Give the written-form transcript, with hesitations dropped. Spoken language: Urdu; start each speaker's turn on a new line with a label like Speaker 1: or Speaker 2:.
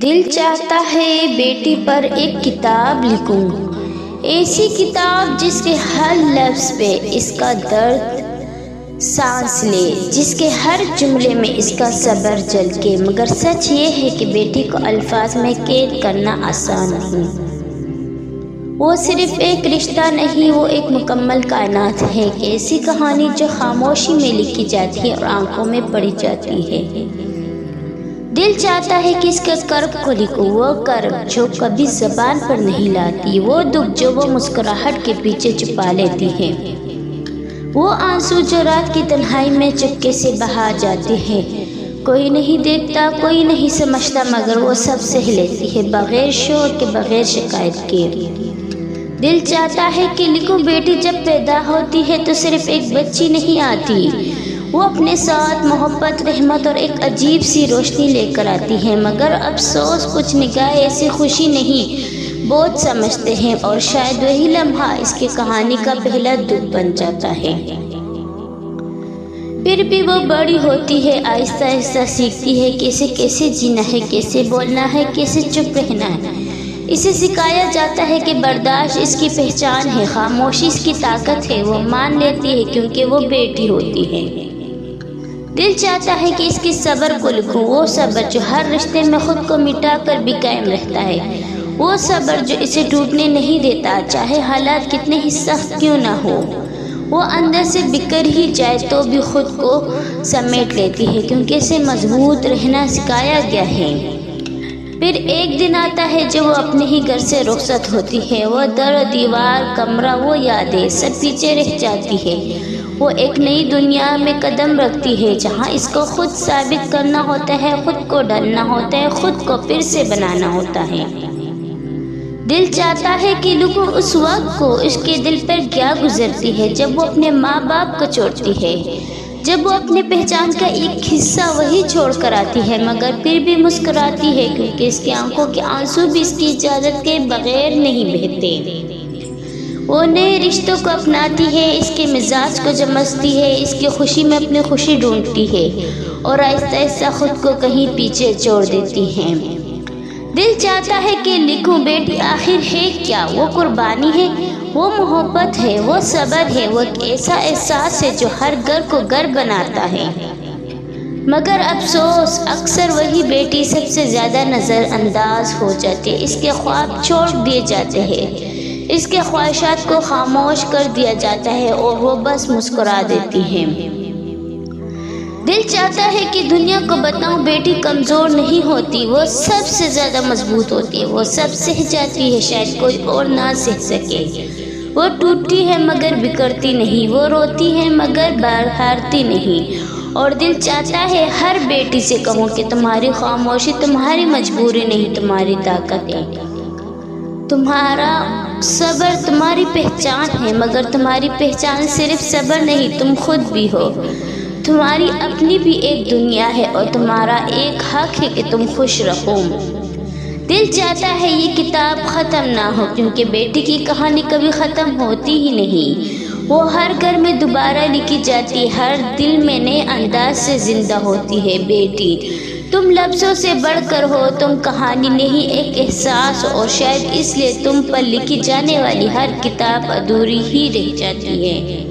Speaker 1: دل چاہتا ہے بیٹی پر ایک کتاب لکھوں، ایسی کتاب جس کے ہر لفظ پہ اس کا درد سانس لے، جس کے ہر جملے میں اس کا صبر جھلکے۔ مگر سچ یہ ہے کہ بیٹی کو الفاظ میں قید کرنا آسان نہیں۔ وہ صرف ایک رشتہ نہیں، وہ ایک مکمل کائنات ہے، ایک ایسی کہانی جو خاموشی میں لکھی جاتی ہے اور آنکھوں میں پڑھی جاتی ہے۔ دل چاہتا ہے کہ اس کے کرب کو لکھوں، وہ کرب جو کبھی زبان پر نہیں لاتی، وہ دکھ جو وہ مسکراہٹ کے پیچھے چھپا لیتی ہے، وہ آنسو جو رات کی تنہائی میں چپکے سے بہا جاتے ہیں۔ کوئی نہیں دیکھتا، کوئی نہیں سمجھتا، مگر وہ سب سہ لیتی ہے، بغیر شور کے، بغیر شکایت کے۔ دل چاہتا ہے کہ لکھوں، بیٹی جب پیدا ہوتی ہے تو صرف ایک بچی نہیں آتی، وہ اپنے ساتھ محبت، رحمت اور ایک عجیب سی روشنی لے کر آتی ہے۔ مگر افسوس کچھ نگاہ ایسی خوشی نہیں، بہت سمجھتے ہیں، اور شاید وہی لمحہ اس کی کہانی کا پہلا دکھ بن جاتا ہے۔ پھر بھی وہ بڑی ہوتی ہے، آہستہ آہستہ سیکھتی ہے کہ اسے کیسے جینا ہے، کیسے بولنا ہے، کیسے چپ رہنا ہے۔ اسے سکھایا جاتا ہے کہ برداشت اس کی پہچان ہے، خاموشی اس کی طاقت ہے۔ وہ مان لیتی ہے کیونکہ وہ بیٹی ہوتی ہے۔ دل چاہتا ہے کہ اس کی صبر کو لکھوں، وہ صبر جو ہر رشتے میں خود کو مٹا کر بھی قائم رہتا ہے، وہ صبر جو اسے ٹوٹنے نہیں دیتا، چاہے حالات کتنے ہی سخت کیوں نہ ہو۔ وہ اندر سے بکھر ہی جائے تو بھی خود کو سمیٹ لیتی ہے، کیونکہ اسے مضبوط رہنا سکھایا گیا ہے۔ پھر ایک دن آتا ہے جب وہ اپنے ہی گھر سے رخصت ہوتی ہے، وہ در دیوار، کمرہ، وہ یادیں سب پیچھے رہ جاتی ہے۔ وہ ایک نئی دنیا میں قدم رکھتی ہے، جہاں اس کو خود ثابت کرنا ہوتا ہے، خود کو ڈھالنا ہوتا ہے، خود کو پھر سے بنانا ہوتا ہے۔ دل چاہتا ہے کہ لکھوں اس وقت کو، اس کے دل پر کیا گزرتی ہے جب وہ اپنے ماں باپ کو چھوڑتی ہے، جب وہ اپنے پہچان کا ایک حصہ وہی چھوڑ کر آتی ہے، مگر پھر بھی مسکراتی ہے، کیونکہ اس کی آنکھوں کے آنسو بھی اس کی اجازت کے بغیر نہیں بہتے۔ وہ نئے رشتوں کو اپناتی ہے، اس کے مزاج کو جمجتی ہے، اس کی خوشی میں اپنی خوشی ڈھونڈتی ہے، اور آہستہ آہستہ خود کو کہیں پیچھے چھوڑ دیتی ہے۔ دل چاہتا ہے کہ لکھوں، بیٹی آخر ہے کیا؟ وہ قربانی ہے، وہ محبت ہے، وہ صبر ہے، وہ ایک ایسا احساس ہے جو ہر گھر کو گھر بناتا ہے۔ مگر افسوس اکثر وہی بیٹی سب سے زیادہ نظر انداز ہو جاتی ہے، اس کے خواب چھوڑ دیے جاتے ہیں، اس کے خواہشات کو خاموش کر دیا جاتا ہے، اور وہ بس مسکرا دیتی ہے۔ دل چاہتا ہے کہ دنیا کو بتاؤں، بیٹی کمزور نہیں ہوتی، وہ سب سے زیادہ مضبوط ہوتی ہے، وہ سب سہ جاتی ہے، شاید کوئی اور نہ سہ سکے۔ وہ ٹوٹتی ہے مگر بکھرتی نہیں، وہ روتی ہے مگر ہارتی نہیں۔ اور دل چاہتا ہے ہر بیٹی سے کہوں کہ تمہاری خاموشی تمہاری مجبوری نہیں، تمہاری طاقت ہے، تمہارا صبر تمہاری پہچان ہے، مگر تمہاری پہچان صرف صبر نہیں، تم خود بھی ہو، تمہاری اپنی بھی ایک دنیا ہے، اور تمہارا ایک حق ہے کہ تم خوش رہو۔ دل چاہتا ہے یہ کتاب ختم نہ ہو، کیونکہ بیٹی کی کہانی کبھی ختم ہوتی ہی نہیں، وہ ہر گھر میں دوبارہ لکھی جاتی ہے، ہر دل میں نئے انداز سے زندہ ہوتی ہے۔ بیٹی تم لفظوں سے بڑھ کر ہو، تم کہانی نہیں ایک احساس ہو، اور شاید اس لیے تم پر لکھی جانے والی ہر کتاب ادھوری ہی رہ جاتی ہے۔